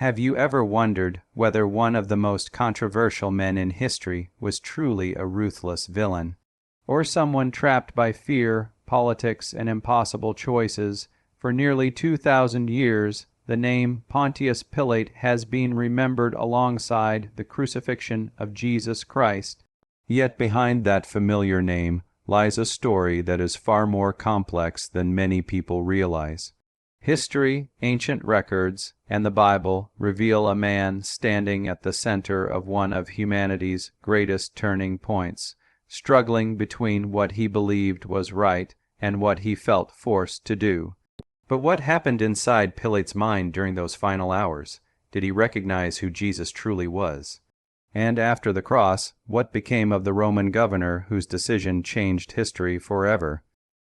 Have you ever wondered whether one of the most controversial men in history was truly a ruthless villain, or someone trapped by fear, politics, and impossible choices? For nearly 2,000 years, the name Pontius Pilate has been remembered alongside the crucifixion of Jesus Christ. Yet behind that familiar name lies a story that is far more complex than many people realize. History, ancient records, and the Bible reveal a man standing at the center of one of humanity's greatest turning points, struggling between what he believed was right and what he felt forced to do. But what happened inside Pilate's mind during those final hours? Did he recognize who Jesus truly was? And after the cross, what became of the Roman governor whose decision changed history forever?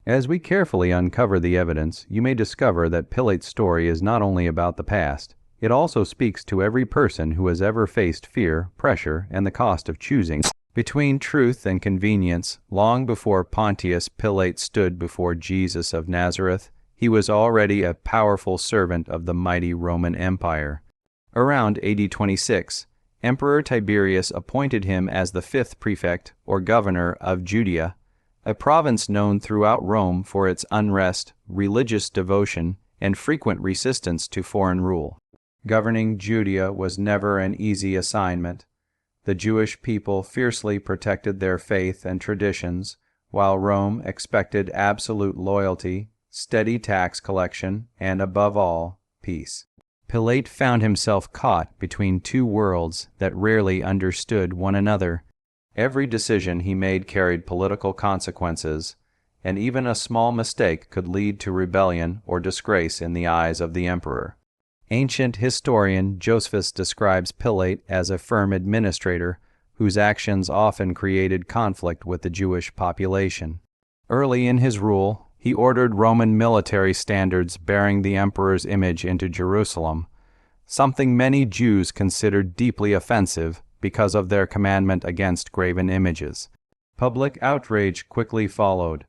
As we carefully uncover the evidence, you may discover that Pilate's story is not only about the past, it also speaks to every person who has ever faced fear, pressure, and the cost of choosing between truth and convenience. Long before Pontius Pilate stood before Jesus of Nazareth, he was already a powerful servant of the mighty Roman Empire. Around AD 26, Emperor Tiberius appointed him as the fifth prefect, or governor, of Judea, a province known throughout Rome for its unrest, religious devotion, and frequent resistance to foreign rule. Governing Judea was never an easy assignment. The Jewish people fiercely protected their faith and traditions, while Rome expected absolute loyalty, steady tax collection, and above all, peace. Pilate found himself caught between two worlds that rarely understood one another. Every decision he made carried political consequences, and even a small mistake could lead to rebellion or disgrace in the eyes of the emperor. Ancient historian Josephus describes Pilate as a firm administrator whose actions often created conflict with the Jewish population. Early in his rule, he ordered Roman military standards bearing the emperor's image into Jerusalem, something many Jews considered deeply offensive because of their commandment against graven images. Public outrage quickly followed.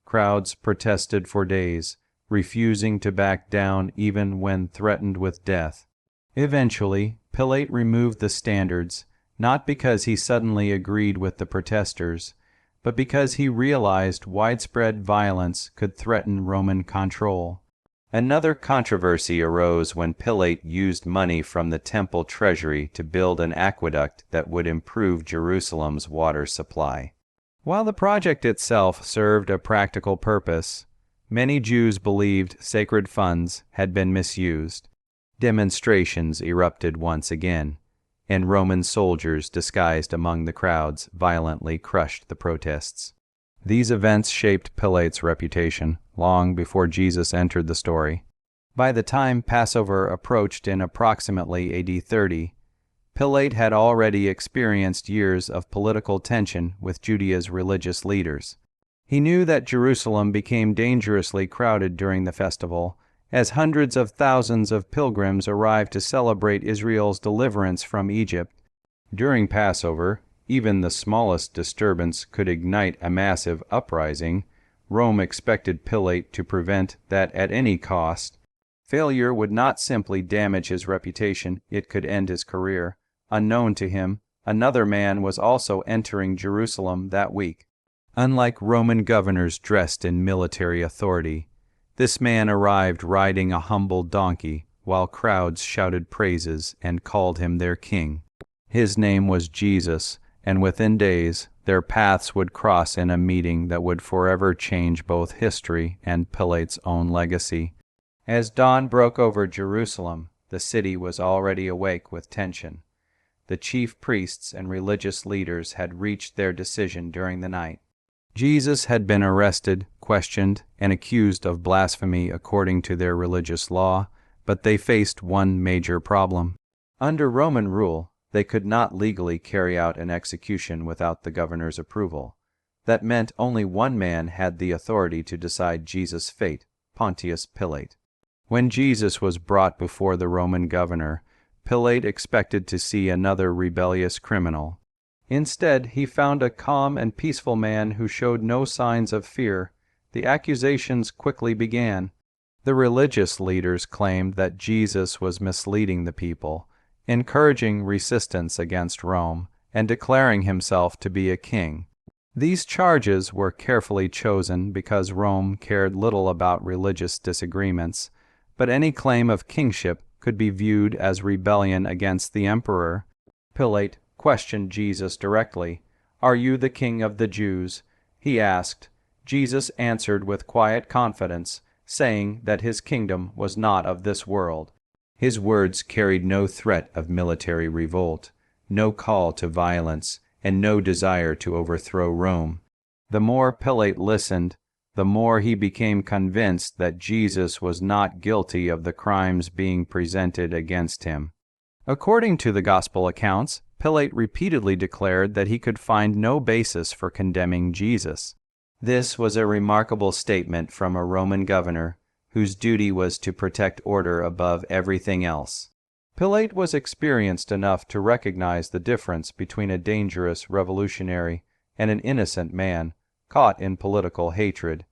Crowds protested for days, refusing to back down even when threatened with death. Eventually, Pilate removed the standards, not because he suddenly agreed with the protesters, but because he realized widespread violence could threaten Roman control. Another controversy arose when Pilate used money from the temple treasury to build an aqueduct that would improve Jerusalem's water supply. While the project itself served a practical purpose, many Jews believed sacred funds had been misused. Demonstrations erupted once again, and Roman soldiers disguised among the crowds violently crushed the protests. These events shaped Pilate's reputation long before Jesus entered the story. By the time Passover approached in approximately AD 30, Pilate had already experienced years of political tension with Judea's religious leaders. He knew that Jerusalem became dangerously crowded during the festival, as hundreds of thousands of pilgrims arrived to celebrate Israel's deliverance from Egypt. During Passover, even the smallest disturbance could ignite a massive uprising. Rome expected Pilate to prevent that at any cost. Failure would not simply damage his reputation, it could end his career. Unknown to him, another man was also entering Jerusalem that week. Unlike Roman governors dressed in military authority, this man arrived riding a humble donkey, while crowds shouted praises and called him their king. His name was Jesus, and within days, their paths would cross in a meeting that would forever change both history and Pilate's own legacy. As dawn broke over Jerusalem, the city was already awake with tension. The chief priests and religious leaders had reached their decision during the night. Jesus had been arrested, questioned, and accused of blasphemy according to their religious law, but they faced one major problem. Under Roman rule, they could not legally carry out an execution without the governor's approval. That meant only one man had the authority to decide Jesus' fate, Pontius Pilate. When Jesus was brought before the Roman governor, Pilate expected to see another rebellious criminal. Instead, he found a calm and peaceful man who showed no signs of fear. The accusations quickly began. The religious leaders claimed that Jesus was misleading the people, encouraging resistance against Rome, and declaring himself to be a king. These charges were carefully chosen because Rome cared little about religious disagreements, but any claim of kingship could be viewed as rebellion against the emperor. Pilate questioned Jesus directly. "Are you the king of the Jews?" he asked. Jesus answered with quiet confidence, saying that his kingdom was not of this world. His words carried no threat of military revolt, no call to violence, and no desire to overthrow Rome. The more Pilate listened, the more he became convinced that Jesus was not guilty of the crimes being presented against him. According to the Gospel accounts, Pilate repeatedly declared that he could find no basis for condemning Jesus. This was a remarkable statement from a Roman governor whose duty was to protect order above everything else. Pilate was experienced enough to recognize the difference between a dangerous revolutionary and an innocent man caught in political hatred.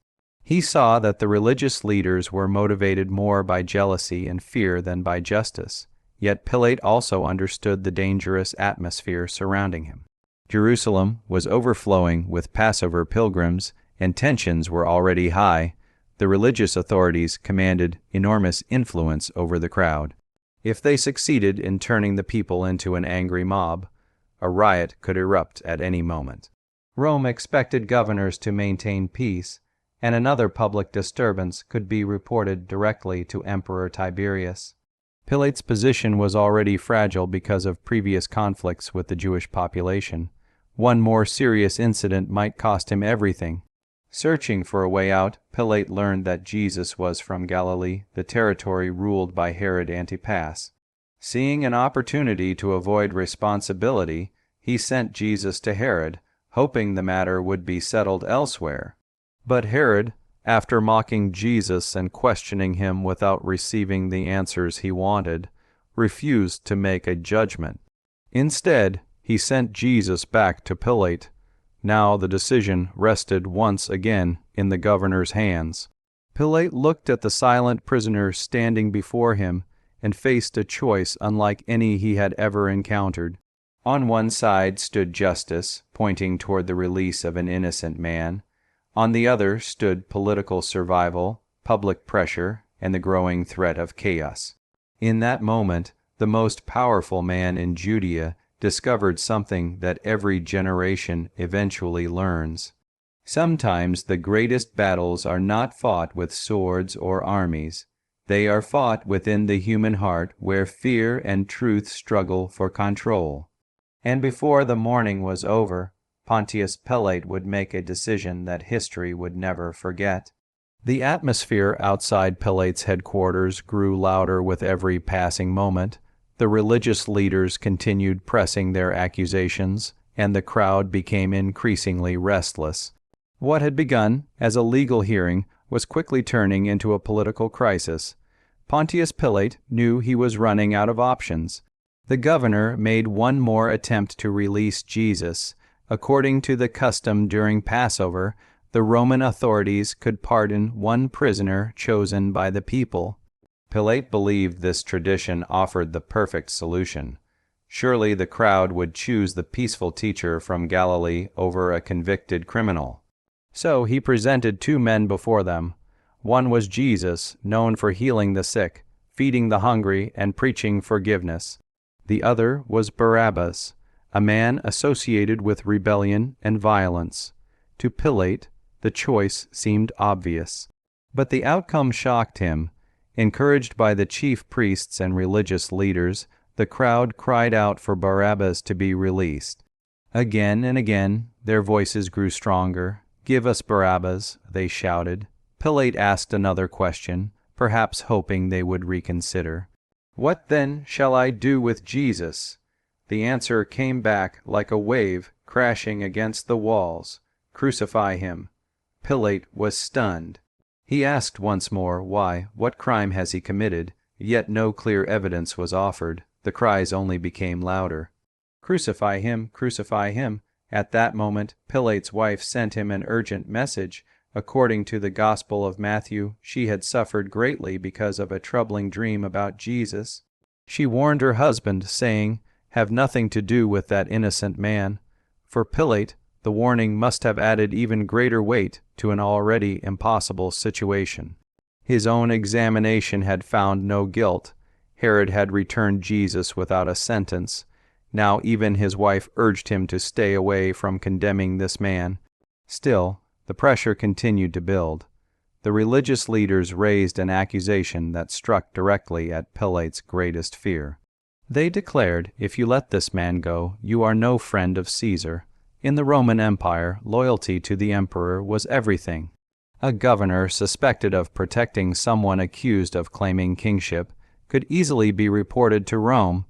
He saw that the religious leaders were motivated more by jealousy and fear than by justice. Yet Pilate also understood the dangerous atmosphere surrounding him. Jerusalem was overflowing with Passover pilgrims, and tensions were already high. The religious authorities commanded enormous influence over the crowd. If they succeeded in turning the people into an angry mob, a riot could erupt at any moment. Rome expected governors to maintain peace, and another public disturbance could be reported directly to Emperor Tiberius. Pilate's position was already fragile because of previous conflicts with the Jewish population. One more serious incident might cost him everything. Searching for a way out, Pilate learned that Jesus was from Galilee, the territory ruled by Herod Antipas. Seeing an opportunity to avoid responsibility, he sent Jesus to Herod, hoping the matter would be settled elsewhere. But Herod, after mocking Jesus and questioning him without receiving the answers he wanted, refused to make a judgment. Instead, he sent Jesus back to Pilate. Now the decision rested once again in the governor's hands. Pilate looked at the silent prisoner standing before him and faced a choice unlike any he had ever encountered. On one side stood justice, pointing toward the release of an innocent man. On the other stood political survival, public pressure, and the growing threat of chaos. In that moment, the most powerful man in Judea discovered something that every generation eventually learns. Sometimes the greatest battles are not fought with swords or armies. They are fought within the human heart, where fear and truth struggle for control. And before the morning was over, Pontius Pilate would make a decision that history would never forget. The atmosphere outside Pilate's headquarters grew louder with every passing moment. The religious leaders continued pressing their accusations, and the crowd became increasingly restless. What had begun as a legal hearing was quickly turning into a political crisis. Pontius Pilate knew he was running out of options. The governor made one more attempt to release Jesus. According to the custom during Passover, the Roman authorities could pardon one prisoner chosen by the people. Pilate believed this tradition offered the perfect solution. Surely the crowd would choose the peaceful teacher from Galilee over a convicted criminal. So he presented two men before them. One was Jesus, known for healing the sick, feeding the hungry, and preaching forgiveness. The other was Barabbas, a man associated with rebellion and violence. To Pilate, the choice seemed obvious. But the outcome shocked him. Encouraged by the chief priests and religious leaders, the crowd cried out for Barabbas to be released. Again and again, their voices grew stronger. "Give us Barabbas," they shouted. Pilate asked another question, perhaps hoping they would reconsider. "What then shall I do with Jesus?" The answer came back like a wave crashing against the walls. "Crucify him." Pilate was stunned. He asked once more, "Why? What crime has he committed?" Yet no clear evidence was offered. The cries only became louder. "Crucify him! Crucify him!" At that moment, Pilate's wife sent him an urgent message. According to the Gospel of Matthew, she had suffered greatly because of a troubling dream about Jesus. She warned her husband, saying, "Have nothing to do with that innocent man." For Pilate, the warning must have added even greater weight to an already impossible situation. His own examination had found no guilt. Herod had returned Jesus without a sentence. Now even his wife urged him to stay away from condemning this man. Still, the pressure continued to build. The religious leaders raised an accusation that struck directly at Pilate's greatest fear. They declared, "If you let this man go, you are no friend of Caesar." In the Roman Empire, loyalty to the emperor was everything. A governor suspected of protecting someone accused of claiming kingship could easily be reported to Rome.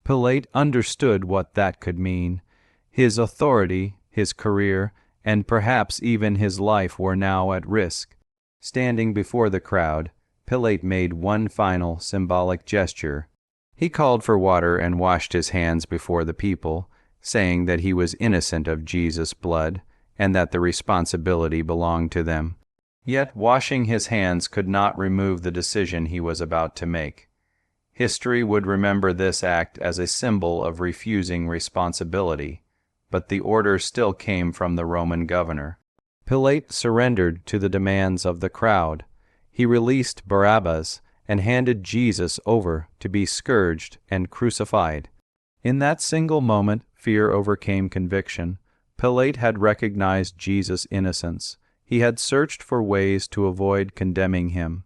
Pilate understood what that could mean. His authority, his career, and perhaps even his life were now at risk. Standing before the crowd, Pilate made one final symbolic gesture. He called for water and washed his hands before the people, saying that he was innocent of Jesus' blood and that the responsibility belonged to them. Yet washing his hands could not remove the decision he was about to make. History would remember this act as a symbol of refusing responsibility, but the order still came from the Roman governor. Pilate surrendered to the demands of the crowd. He released Barabbas and handed Jesus over to be scourged and crucified. In that single moment, fear overcame conviction. Pilate had recognized Jesus' innocence. He had searched for ways to avoid condemning him.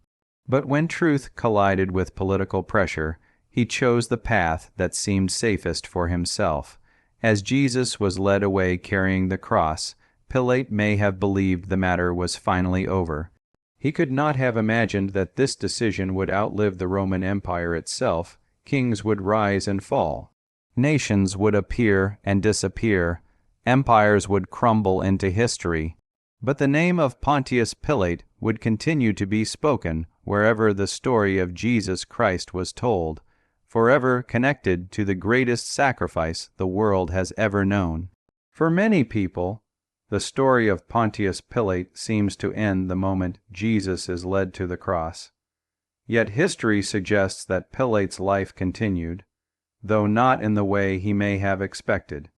But when truth collided with political pressure, he chose the path that seemed safest for himself. As Jesus was led away carrying the cross, Pilate may have believed the matter was finally over. He could not have imagined that this decision would outlive the Roman Empire itself. Kings would rise and fall. Nations would appear and disappear. Empires would crumble into history. But the name of Pontius Pilate would continue to be spoken wherever the story of Jesus Christ was told, forever connected to the greatest sacrifice the world has ever known. For many people, the story of Pontius Pilate seems to end the moment Jesus is led to the cross. Yet history suggests that Pilate's life continued, though not in the way he may have expected.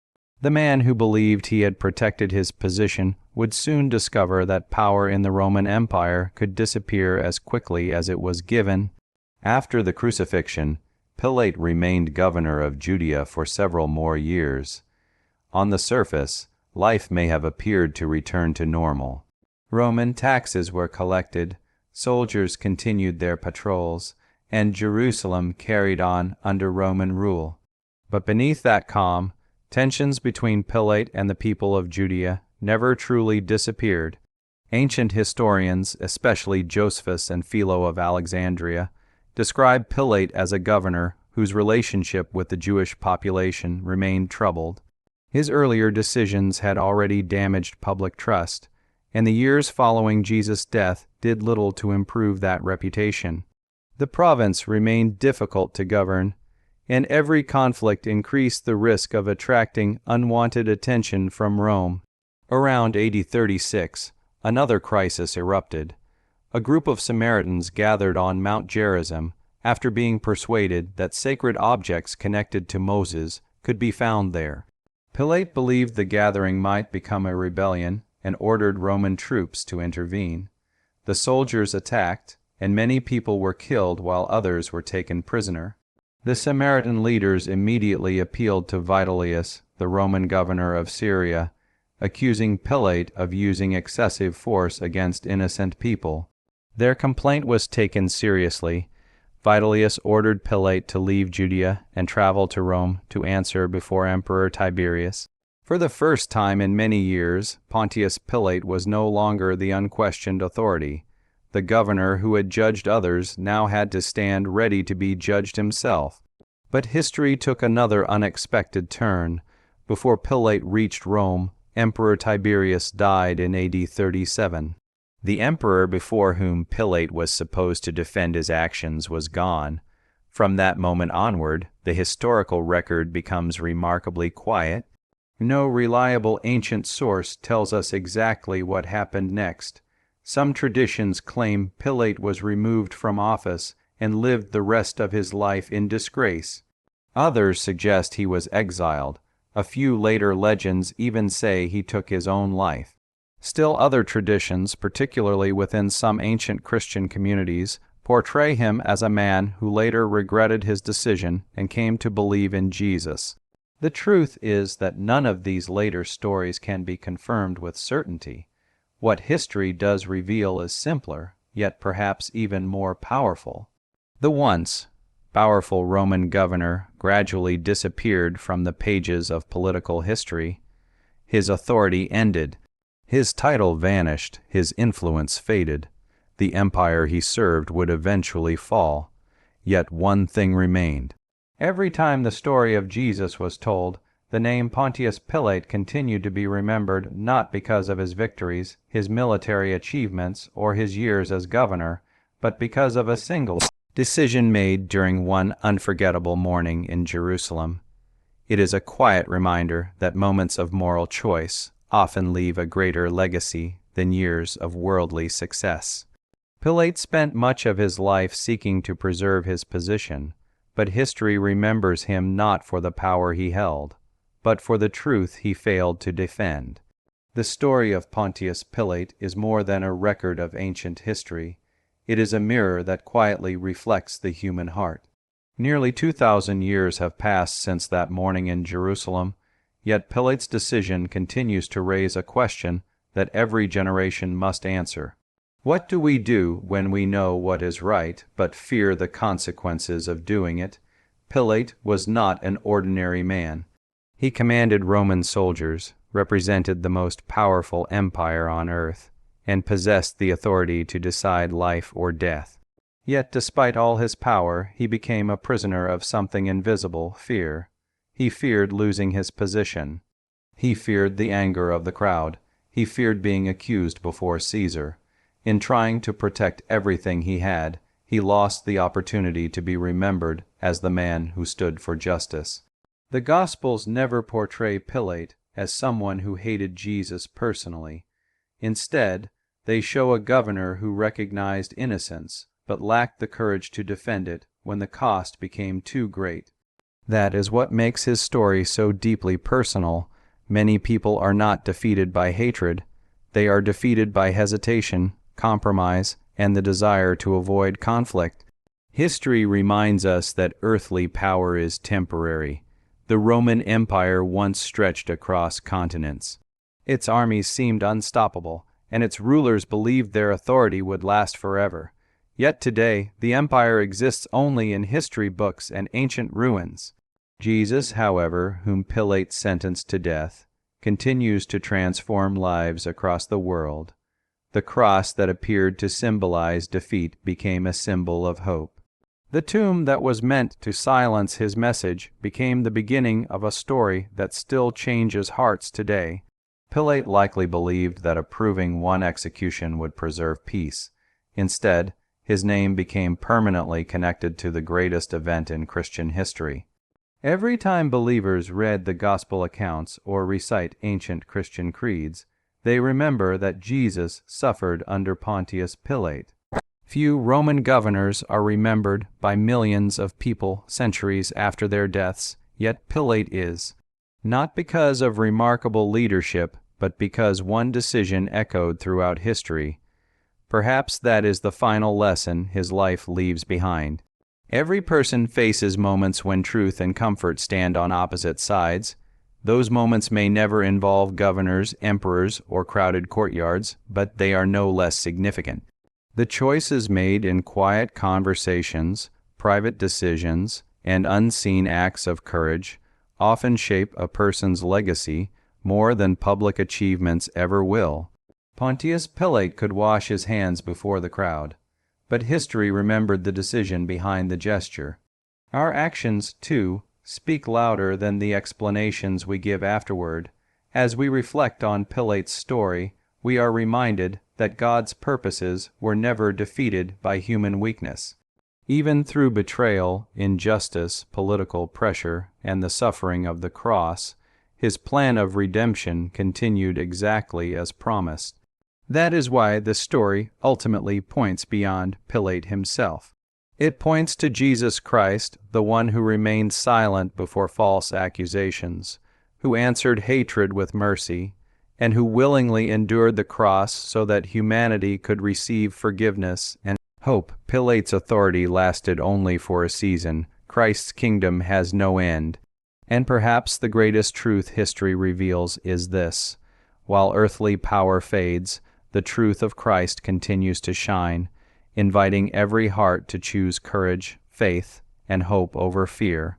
The man who believed he had protected his position would soon discover that power in the Roman Empire could disappear as quickly as it was given. After the crucifixion, Pilate remained governor of Judea for several more years. On the surface, life may have appeared to return to normal. Roman taxes were collected, soldiers continued their patrols, and Jerusalem carried on under Roman rule. But beneath that calm, tensions between Pilate and the people of Judea never truly disappeared. Ancient historians, especially Josephus and Philo of Alexandria, describe Pilate as a governor whose relationship with the Jewish population remained troubled. His earlier decisions had already damaged public trust, and the years following Jesus' death did little to improve that reputation. The province remained difficult to govern, and every conflict increased the risk of attracting unwanted attention from Rome. Around AD 36, another crisis erupted. A group of Samaritans gathered on Mount Gerizim after being persuaded that sacred objects connected to Moses could be found there. Pilate believed the gathering might become a rebellion and ordered Roman troops to intervene. The soldiers attacked, and many people were killed while others were taken prisoner. The Samaritan leaders immediately appealed to Vitellius, the Roman governor of Syria, accusing Pilate of using excessive force against innocent people. Their complaint was taken seriously. Vitellius ordered Pilate to leave Judea and travel to Rome to answer before Emperor Tiberius. For the first time in many years, Pontius Pilate was no longer the unquestioned authority. The governor who had judged others now had to stand ready to be judged himself. But history took another unexpected turn. Before Pilate reached Rome, Emperor Tiberius died in AD 37. The emperor before whom Pilate was supposed to defend his actions was gone. From that moment onward, the historical record becomes remarkably quiet. No reliable ancient source tells us exactly what happened next. Some traditions claim Pilate was removed from office and lived the rest of his life in disgrace. Others suggest he was exiled. A few later legends even say he took his own life. Still other traditions, particularly within some ancient Christian communities, portray him as a man who later regretted his decision and came to believe in Jesus. The truth is that none of these later stories can be confirmed with certainty. What history does reveal is simpler, yet perhaps even more powerful. The once powerful Roman governor gradually disappeared from the pages of political history. His authority ended. His title vanished. His influence faded. The empire he served would eventually fall. Yet one thing remained. Every time the story of Jesus was told, the name Pontius Pilate continued to be remembered not because of his victories, his military achievements, or his years as governor, but because of a single decision made during one unforgettable morning in Jerusalem. It is a quiet reminder that moments of moral choice often leave a greater legacy than years of worldly success. Pilate spent much of his life seeking to preserve his position, but history remembers him not for the power he held, but for the truth he failed to defend. The story of Pontius Pilate is more than a record of ancient history. It is a mirror that quietly reflects the human heart. Nearly 2,000 years have passed since that morning in Jerusalem, yet Pilate's decision continues to raise a question that every generation must answer. What do we do when we know what is right, but fear the consequences of doing it? Pilate was not an ordinary man. He commanded Roman soldiers, represented the most powerful empire on earth, and possessed the authority to decide life or death. Yet despite all his power, he became a prisoner of something invisible, fear. He feared losing his position. He feared the anger of the crowd. He feared being accused before Caesar. In trying to protect everything he had, he lost the opportunity to be remembered as the man who stood for justice. The Gospels never portray Pilate as someone who hated Jesus personally. Instead, they show a governor who recognized innocence, but lacked the courage to defend it when the cost became too great. That is what makes his story so deeply personal. Many people are not defeated by hatred. They are defeated by hesitation, compromise, and the desire to avoid conflict. History reminds us that earthly power is temporary. The Roman Empire once stretched across continents. Its armies seemed unstoppable, and its rulers believed their authority would last forever. Yet today, the empire exists only in history books and ancient ruins. Jesus, however, whom Pilate sentenced to death, continues to transform lives across the world. The cross that appeared to symbolize defeat became a symbol of hope. The tomb that was meant to silence his message became the beginning of a story that still changes hearts today. Pilate likely believed that approving one execution would preserve peace. Instead, his name became permanently connected to the greatest event in Christian history. Every time believers read the gospel accounts or recite ancient Christian creeds, they remember that Jesus suffered under Pontius Pilate. Few Roman governors are remembered by millions of people centuries after their deaths, yet Pilate is. Not because of remarkable leadership, but because one decision echoed throughout history. Perhaps that is the final lesson his life leaves behind. Every person faces moments when truth and comfort stand on opposite sides. Those moments may never involve governors, emperors, or crowded courtyards, but they are no less significant. The choices made in quiet conversations, private decisions, and unseen acts of courage often shape a person's legacy more than public achievements ever will. Pontius Pilate could wash his hands before the crowd, but history remembered the decision behind the gesture. Our actions, too, speak louder than the explanations we give afterward. As we reflect on Pilate's story, we are reminded that God's purposes were never defeated by human weakness. Even through betrayal, injustice, political pressure, and the suffering of the cross, his plan of redemption continued exactly as promised. That is why the story ultimately points beyond Pilate himself. It points to Jesus Christ, the one who remained silent before false accusations, who answered hatred with mercy, and who willingly endured the cross so that humanity could receive forgiveness and hope. Pilate's authority lasted only for a season. Christ's kingdom has no end. And perhaps the greatest truth history reveals is this: while earthly power fades, the truth of Christ continues to shine, inviting every heart to choose courage, faith, and hope over fear.